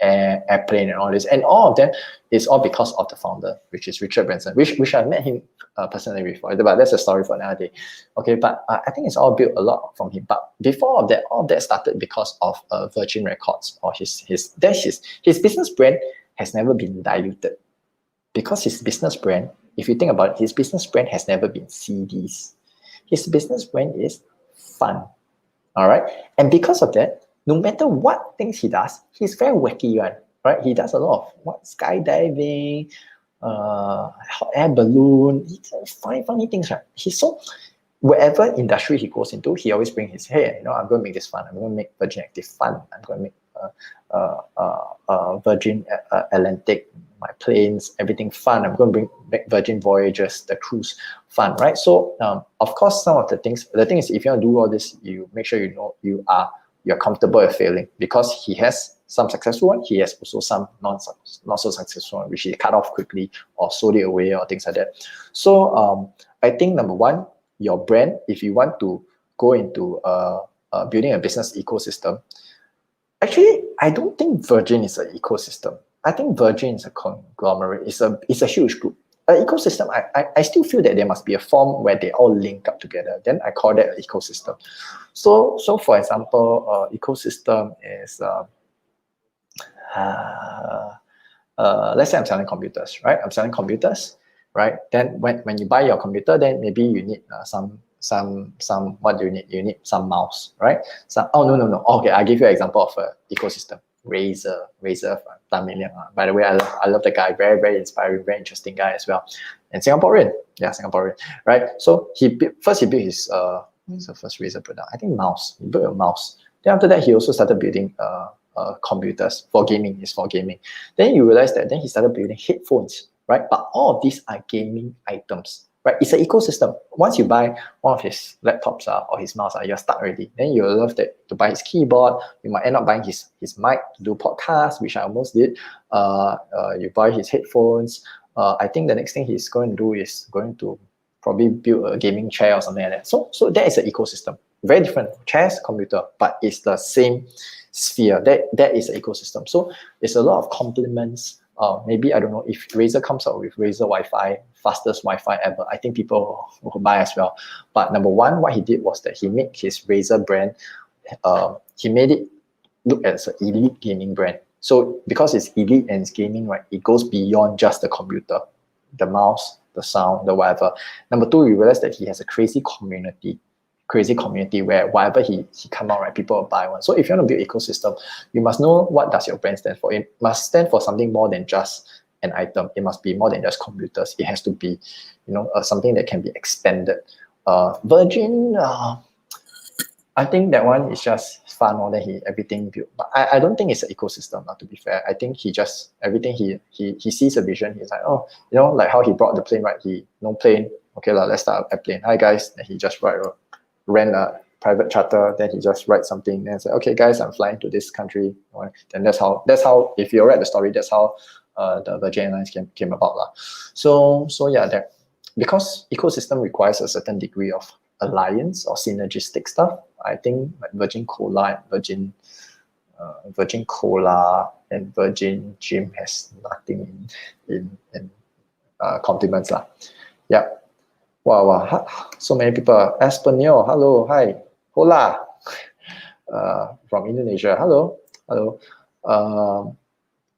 airplane and all this, and all of them is all because of the founder, which is Richard Branson, which I met him personally before, but that's a story for another day. Okay, but I think it's all built a lot from him. But before all of that started because of Virgin Records, or his business brand has never been diluted, because his business brand, if you think about it, his business brand has never been CDs. His business brand is fun. All right. And because of that, no matter what things he does, he's very wacky one, right? He does a lot of skydiving, hot air balloon, funny things, right? He's so, wherever industry he goes into, he always brings his, hey, I'm going to make this fun. I'm going to make Virgin Active fun. I'm going to make Virgin Atlantic, my planes, everything fun. I'm going to make Virgin Voyages, the cruise fun, right? So of course, some of the thing is, if you want to do all this, you make sure you're comfortable with failing, because he has some successful one, he has also some not so successful one, which he cut off quickly or sold it away or things like that. So I think number one, your brand, if you want to go into building a business ecosystem, actually, I don't think Virgin is an ecosystem. I think Virgin is a conglomerate. It's a huge group. An ecosystem, I still feel that there must be a form where they all link up together. Then I call that an ecosystem. So for example, ecosystem is let's say I'm selling computers, right? I'm selling computers, right? Then when you buy your computer, then maybe you need some what do you need? You need some mouse, right? No. Okay, I'll give you an example of an ecosystem. Razer from Tan Min Liang. By the way, I love the guy. Very, very inspiring, very interesting guy as well. And Singaporean, right? So he built his what's the first Razer product? I think mouse. He built a mouse. Then after that, he also started building computers for gaming. It's for gaming. Then you realize that then he started building headphones, right? But all of these are gaming items, right? It's an ecosystem. Once you buy one of his laptops or his mouse, you're stuck already. Then you'll love that to buy his keyboard. You might end up buying his mic to do podcasts, which I almost did. You buy his headphones. I think the next thing he's going to do is going to probably build a gaming chair or something like that. So that is an ecosystem. Very different. Chairs, computer, but it's the same sphere. That is an ecosystem. So it's a lot of complements. Maybe, I don't know, if Razer comes out with Razer Wi-Fi, fastest Wi-Fi ever, I think people will buy as well. But number one, what he did was that he made his Razer brand, he made it look as an elite gaming brand. So because it's elite and it's gaming, right, it goes beyond just the computer, the mouse, the sound, the whatever. Number two, we realized that he has a crazy community where whatever he come out, right, people will buy one. So if you want to build ecosystem, you must know what does your brand stand for. It must stand for something more than just an item. It must be more than just computers. It has to be, something that can be expanded. Virgin, I think that one is just fun more than everything built. But I don't think it's an ecosystem, to be fair. I think he just, everything he sees a vision. He's like, like how he brought the plane, right? No plane. Okay, let's start an airplane. Hi guys. And he just rent a private charter. Then he just writes something and say, okay guys, I'm flying to this country. Then that's how, if you read the story, that's how the Virgin Airlines came about. So yeah, that because ecosystem requires a certain degree of alliance or synergistic stuff. I think like Virgin Cola and Virgin Cola and Virgin Gym has nothing in compliments lah. Yeah. Wow. So many people. Espanol, hello, hi. Hola. From Indonesia, hello.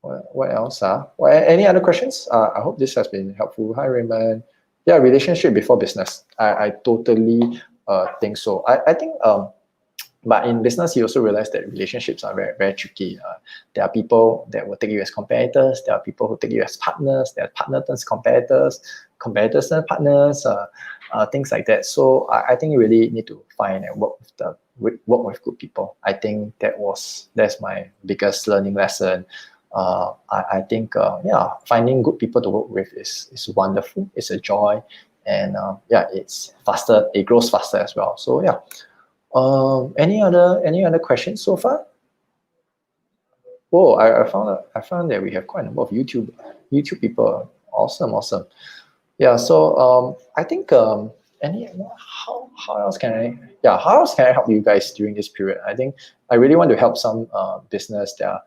What else? Any other questions? I hope this has been helpful. Hi, Raymond. Yeah, relationship before business. I totally think so. I think, but in business, you also realize that relationships are very, very tricky. There are people that will take you as competitors. There are people who take you as partners. There are partners, competitors and partners, things like that. So I think you really need to find and work with good people. I think that's my biggest learning lesson. I think finding good people to work with is wonderful. It's a joy, and it's faster. It grows faster as well. So yeah. Any other questions so far? Oh, I found that we have quite a number of YouTube people. Awesome. Yeah. So I think how else can I help you guys during this period? I think I really want to help some business that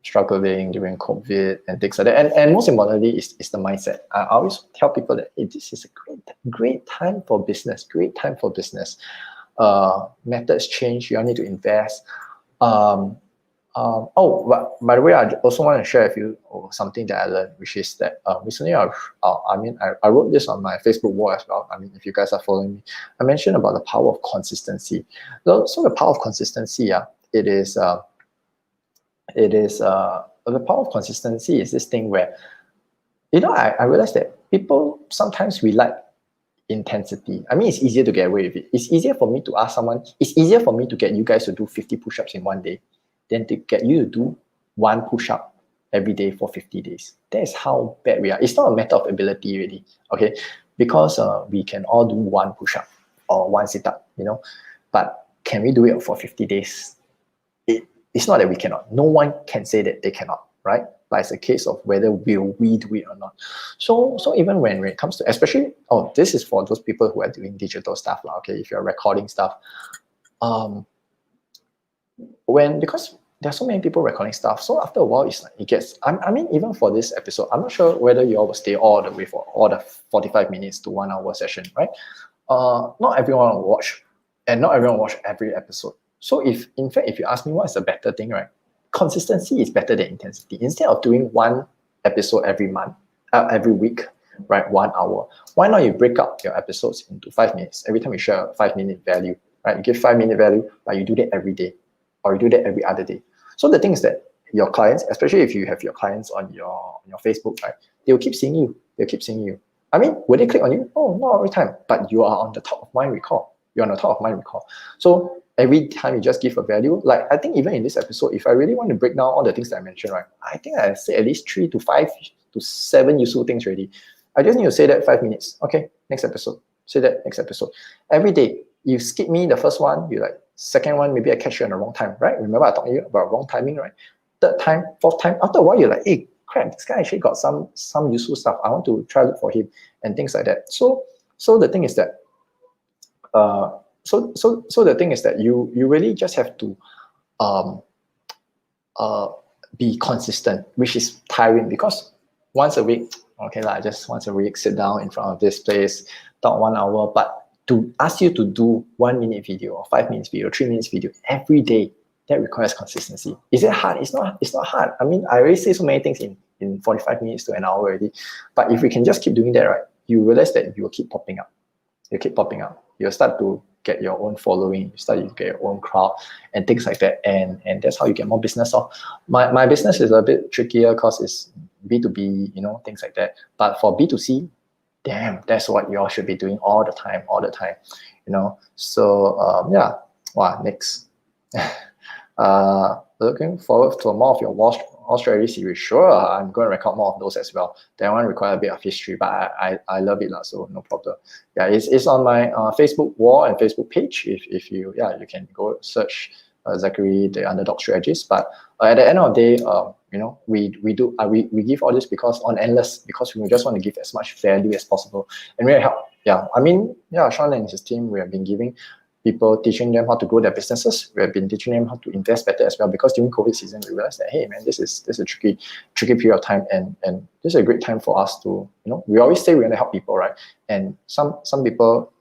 struggling during COVID and things like that. And most importantly is the mindset. I always tell people that, hey, this is a great time for business, great time for business. Methods change, you all need to invest. But by the way, I also want to share with you something that I learned, which is that recently I wrote this on my Facebook wall as well. I mean, if you guys are following me, I mentioned about the power of consistency. So the power of consistency, the power of consistency is this thing where, I realized that people sometimes we like intensity. I mean, it's easier to get away with it. It's easier for me to ask someone, it's easier for me to get you guys to do 50 push-ups in one day than to get you to do one push-up every day for 50 days. That is how bad we are. It's not a matter of ability really, okay? Because we can all do one push-up or one sit-up, but can we do it for 50 days? It's not that we cannot. No one can say that they cannot, right? But it's a case of whether will we do it or not. So even when it comes to, especially, this is for those people who are doing digital stuff, okay? If you're recording stuff, because there are so many people recording stuff, so after a while it gets. I mean, even for this episode, I'm not sure whether you all will stay all the way for all the 45 minutes to 1 hour session, right? Not everyone will watch, and not everyone will watch every episode. So if you ask me what is a better thing, right? Consistency is better than intensity. Instead of doing one episode every month, every week, right? 1 hour. Why not you break up your episodes into 5 minutes? Every time you share a 5-minute value, right? You give 5-minute value, but you do that every day, or you do that every other day. So the thing is that your clients, especially if you have your clients on your Facebook, right? They will keep seeing you. They'll keep seeing you. I mean, will they click on you? Oh, not every time. But you are on the top of mind recall. You're on the top of mind recall. So every time you just give a value, like I think even in this episode, if I really want to break down all the things that I mentioned, right, I think I say at least 3 to 5 to 7 useful things already. I just need to say that 5 minutes. Okay, next episode. Say that next episode. Every day, you skip me the first one, you like, second one, maybe I catch you on the wrong time, right? Remember I talked to you about wrong timing, right? Third time, fourth time, after a while, you're like, hey, crap, this guy actually got some useful stuff. I want to try look for him and things like that. So the thing is that, so the thing is that you really just have to be consistent, which is tiring, because once a week, okay, just once a week, sit down in front of this place, talk 1 hour, but to ask you to do 1 minute video or 5 minutes video, 3 minutes video every day, that requires consistency. Is it hard? It's not hard. I mean, I already say so many things in 45 minutes to an hour already, but if we can just keep doing that, right, you realize that you will keep popping up. You keep popping up. You'll start to get your own following, you start to get your own crowd and things like that, and that's how you get more business. So my business is a bit trickier because it's B2B, things like that. But for B2C, damn, that's what you all should be doing all the time. So next. Looking forward to more of your wall strategy series. Sure, I'm going to record more of those as well. That one requires a bit of history, but I love it, so no problem. Yeah, it's on my Facebook wall and Facebook page. If you can go search Zachary, the Underdog Strategist. But at the end of the day, we give all this because we just want to give as much value as possible and really help. Sean and his team, we have been giving people, teaching them how to grow their businesses. We have been teaching them how to invest better as well, because during COVID season, we realized that, hey man, this is a tricky period of time, and this is a great time for us to, we always say we want to help people, right? And some people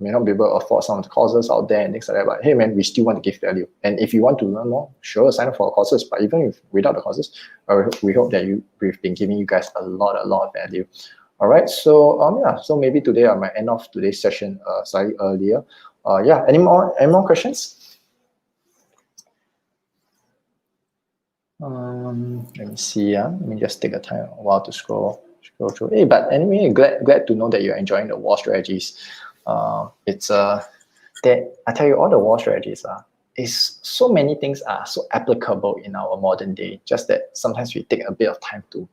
may not be able to afford some of the courses out there and things like that, but hey man, we still want to give value. And if you want to learn more, sure, sign up for our courses. But even without the courses, we hope that we've been giving you guys a lot of value. All right, so so maybe today I might end off today's session slightly earlier. Any more questions? Let me see. Let me just take a while to scroll through. Hey, but anyway, glad to know that you're enjoying the wall strategies. It's that I tell you, all the wall strategies is so many things are so applicable in our modern day. Just that sometimes we need to take a bit of time to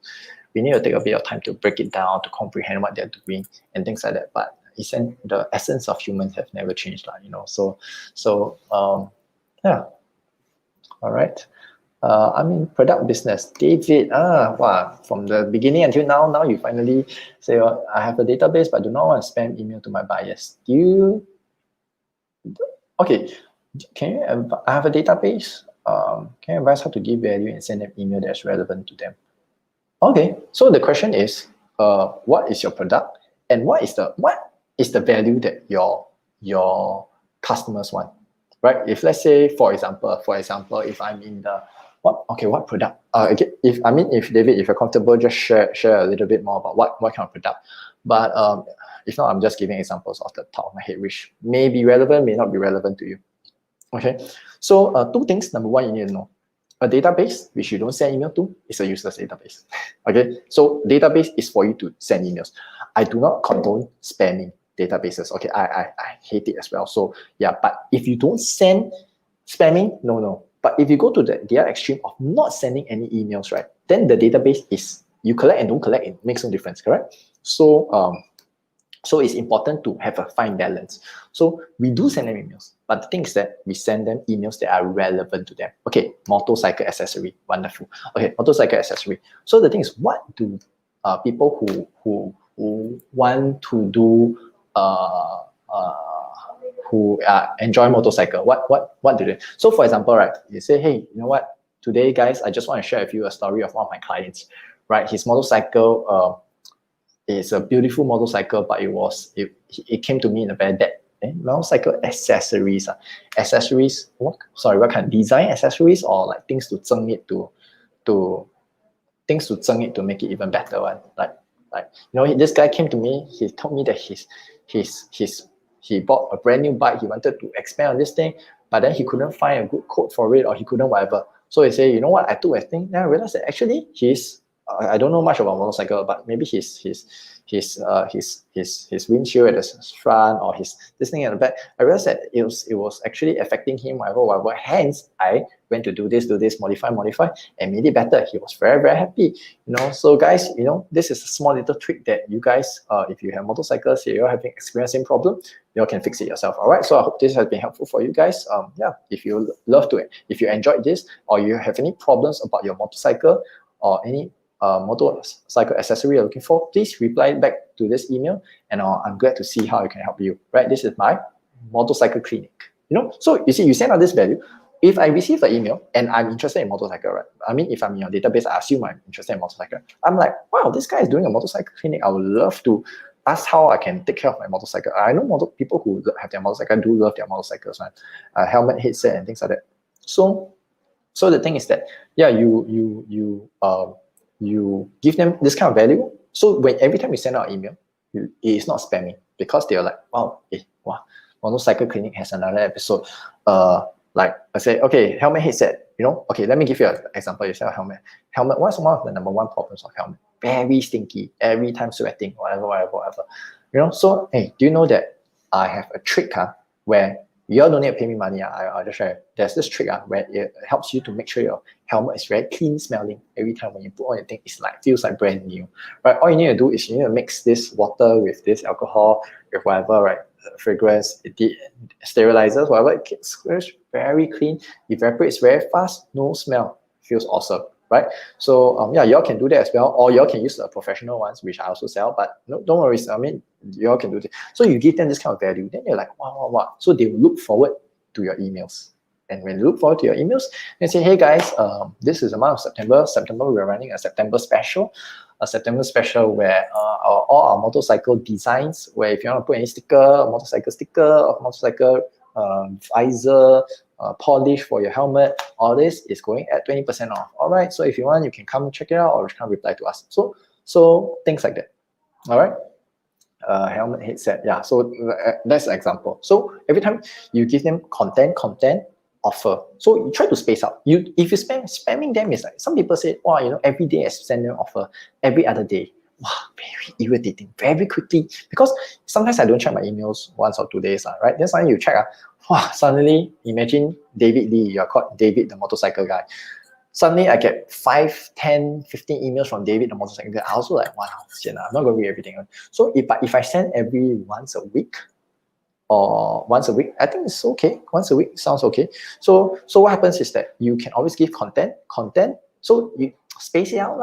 break it down, to comprehend what they're doing and things like that. But the essence of humans have never changed, all right. I'm in product business. David, from the beginning until now you finally say, I have a database but do not want to spam email to my buyers. Okay, can you, I have a database, Can you advise how to give value and send them email that's relevant to them? Okay, so the question is, what is your product and what is the value that your customers want, right? If let's say, for example, if I'm in the what product? If David, if you're comfortable, just share a little bit more about what kind of product. But if not, I'm just giving examples off the top of my head, which may be relevant, may not be relevant to you. Okay, so two things. Number one, you need to know a database which you don't send email to is a useless database. Okay, so database is for you to send emails. I do not condone spamming databases. Okay, I hate it as well. So yeah, but if you don't send spamming, no. But if you go to the other extreme of not sending any emails, right, then the database is you collect and don't collect, it makes no difference, correct? So it's important to have a fine balance. So we do send them emails, but the thing is that we send them emails that are relevant to them. Okay, motorcycle accessory, wonderful. Okay, motorcycle accessory. So the thing is, what do people who want to do who enjoy motorcycle, what do they? So for example, right, you say, hey, you know what? Today, guys, I just want to share with you a story of one of my clients. Right, his motorcycle. It's a beautiful motorcycle, but it came to me in a very bad motorcycle accessories. What kind of design accessories or like things to zeng it to make it even better one. Like this guy came to me, he told me that he bought a brand new bike, he wanted to expand on this thing, but then he couldn't find a good quote for it, or he couldn't whatever. So he said, you know what, I took a thing, then I realized that actually I don't know much about motorcycle, but maybe his windshield at the front or this thing at the back, I realized that it was actually affecting him, whatever. Hence, I went to do this, modify, and made it better. He was very, very happy. So guys, this is a small little trick that you guys, if you have motorcycles, you're having experiencing problem, you can fix it yourself. All right. So I hope this has been helpful for you guys. If you enjoyed this, or you have any problems about your motorcycle or any motorcycle accessory you're looking for, please reply back to this email, and I'm glad to see how I can help you. Right, this is my motorcycle clinic. So you see, you send out this value. If I receive the email and I'm interested in motorcycle, right? I mean, if I'm in your database, I assume I'm interested in motorcycle. I'm like, wow, this guy is doing a motorcycle clinic. I would love to ask how I can take care of my motorcycle. I know people who have their motorcycle do love their motorcycles, right? Helmet, headset, and things like that. So the thing is that, yeah, you give them this kind of value. So every time you send out an email, it's not spamming, because they're like, wow, motorcycle clinic has another episode. Like I say, okay, helmet, headset. Okay, let me give you an example. You sell a helmet. What's one of the number one problems of helmet? Very stinky, every time sweating, whatever. So hey, do you know that I have a trick where you all don't need to pay me money. I'll just share. There's this trick where it helps you to make sure your helmet is very clean smelling. Every time when you put on your thing, it's feels like brand new. Right? All you need to do is you need to mix this water with this alcohol, with whatever, right? Fragrance, sterilizers, whatever. It gets very clean, evaporates very fast, no smell. Feels awesome. Right? So y'all can do that as well, or y'all can use the professional ones, which I also sell. But no, don't worry. I mean, y'all can do this. So you give them this kind of value, then they're like, wow. So they will look forward to your emails. And when you look forward to your emails, they say, hey guys, this is the month of September. We're running a September special. Where all our motorcycle designs, where if you want to put any sticker, a motorcycle sticker, or motorcycle visor, polish for your helmet, all this is going at 20% off. All right, so if you want, you can come check it out, or you can reply to us. So things like that. All right. Helmet, headset, yeah. So that's an example. So every time you give them content, offer. So you try to space out. If you spamming them, is like some people say, wow, every day I send them offer, every other day. Wow, very irritating, very quickly. Because sometimes I don't check my emails once or 2 days, right? Then suddenly you check, suddenly imagine David Lee, you're called David the motorcycle guy. Suddenly I get 5, 10, 15 emails from David the motorcycle guy. I also like, wow, I'm not going to read everything. So if I send every once a week, I think it's okay. Once a week sounds okay. So what happens is that you can always give content. So you space it out,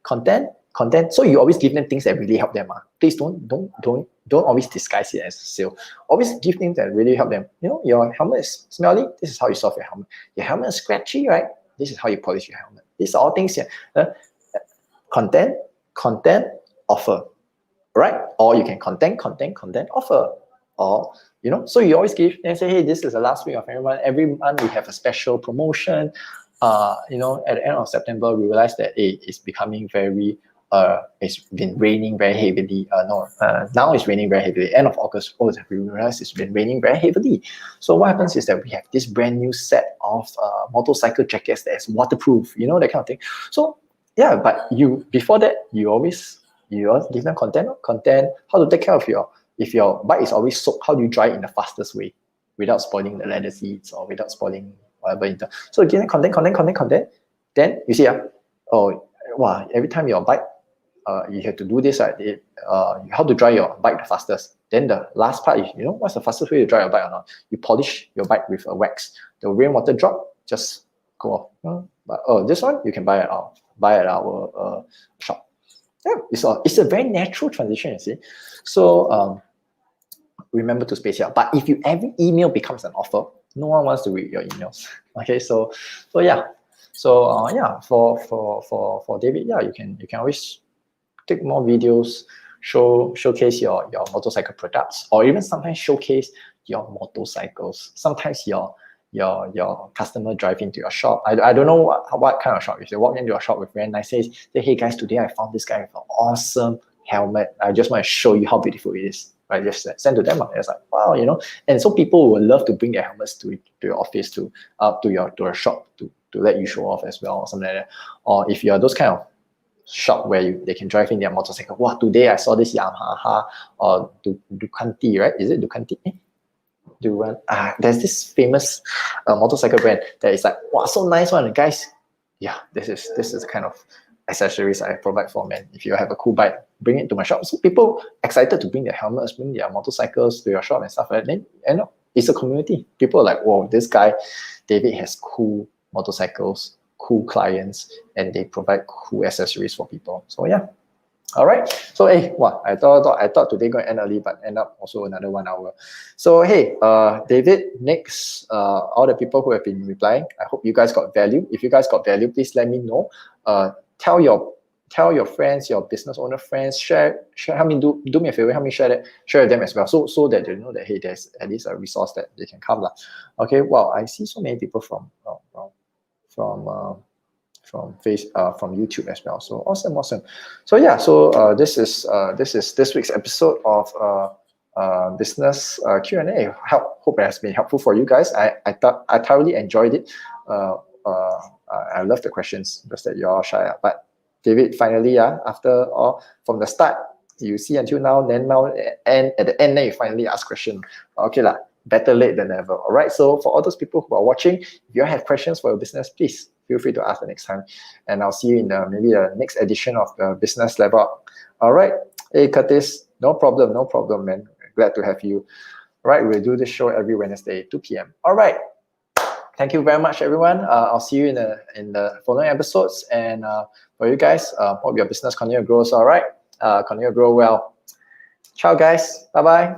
content Content. So you always give them things that really help them. Please don't always disguise it as a sale. Always give things that really help them. You know, your helmet is smelly. This is how you solve your helmet. Your helmet is scratchy, right? This is how you polish your helmet. These are all things here. Content, offer, right? Or you can content, offer. Or, you know, so you always give and say, hey, this is the last week of every month. Every month we have a special promotion. You know, at the end of September, we realized that it's becoming very, it's been raining very heavily. Now it's raining very heavily. End of August, we realized it's been raining very heavily. So what happens is that we have this brand new set of motorcycle jackets that is waterproof, you know, that kind of thing. So yeah, but before that, you always give them content, how to take care of if your bike is always soaked, how do you dry it in the fastest way without spoiling the leather seats or without spoiling whatever. So give them content. Then you see, every time your bike, you have to do this, right? How to dry your bike the fastest. Then the last part is, you know, what's the fastest way to dry your bike or not? You polish your bike with a wax. The rainwater drop, just go off. But this one you can buy at our shop. Yeah, it's a very natural transition, you see. So remember to space it out. But if every email becomes an offer, no one wants to read your emails. Okay, so yeah. So for David, yeah, you can always take more videos, showcase your motorcycle products, or even sometimes showcase your motorcycles. Sometimes your customer drive into your shop. I don't know what kind of shop. If they walk into your shop with very nice, say, hey guys, today I found this guy with an awesome helmet. I just want to show you how beautiful it is. Right, just send to them. It's like, wow, you know. And so people will love to bring their helmets to your office, to your shop to let you show off as well, or something like that. Or if you're those kind of shop where they can drive in their motorcycle. Wow, today I saw this Yamaha or Ducati, right? Is it Ducati? There's this famous motorcycle brand that is like, wow, so nice one, guys. Yeah, this is the kind of accessories I provide for, man. If you have a cool bike, bring it to my shop. So people excited to bring their helmets, bring their motorcycles to your shop and stuff like that. Then, you know, it's a community. People are like, whoa, this guy, David, has cool motorcycles, cool clients, and they provide cool accessories for people. So yeah. All right. So hey, I thought today going to end early, but end up also another 1 hour. So hey, David, next, all the people who have been replying, I hope you guys got value. If you guys got value, please let me know. Tell your friends, your business owner friends, share. Help me do me a favor. Help me share with them as well, so that they know that hey, there's at least a resource that they can come. Okay. Wow, I see so many people from YouTube as well. So awesome. So yeah, so this is this week's episode of business Q&A. Hope it has been helpful for you guys. I thoroughly enjoyed it. I love the questions, just that you're all shy. But David, finally, after all, from the start, you see until now, and at the end, then you finally ask question. Okay better late than never. All right. So for all those people who are watching, if you have questions for your business, please feel free to ask the next time. And I'll see you in maybe the next edition of the Business Level Up. All right. Hey, Curtis, no problem, man. Glad to have you. All right. We'll do this show every Wednesday, 2 p.m. All right. Thank you very much, everyone. I'll see you in the following episodes. And for you guys, hope your business continue to grow. All right. Continue to grow well. Ciao, guys. Bye-bye.